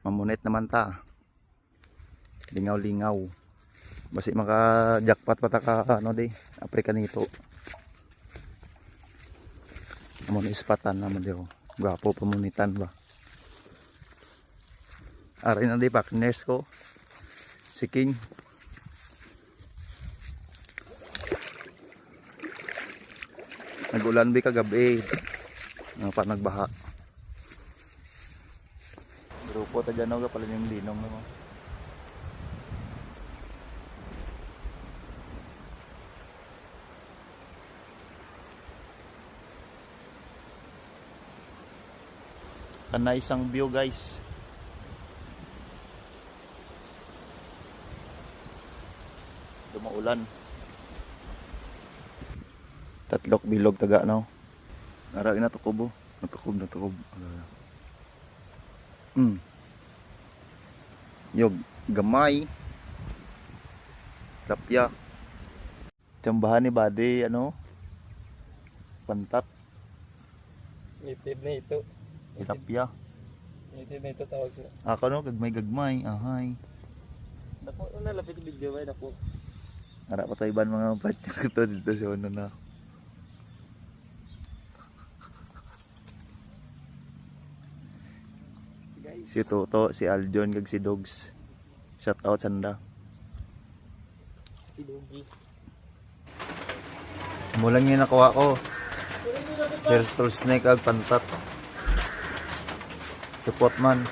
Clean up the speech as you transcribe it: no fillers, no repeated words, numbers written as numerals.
Mamunit naman ta. Lingaw-lingaw. Basi maka jackpot pata ka ano di, Africanito. Amon ispatan naman di oh. Gwapo pamunitan ba. Aray na di partners ko. Si King. Nagulan bi kagabi. Pa nagbaha. Grupo ta dyan ka pala yung linong mo. Kana isang view guys. Dumaulan. Tatlok bilog taga no. Ara ina tukubo. Natukob. Yog gamay. Lapya. Tsambahan ni Bade ano? Pantat. Native na ito. Tilapia. Native na ito tawag ko. Ako no, gagmay. Ahay. Naku, nalapit video ba? Naku. Ara pa tayo ban mga partner ko dito sa ano na. Guys. Si Toto, si Aljon, kag si Dogs. Shout out sanda. Si Dogi. Mulang yung nakuha ko. Turtle snake ag pantat. Support man.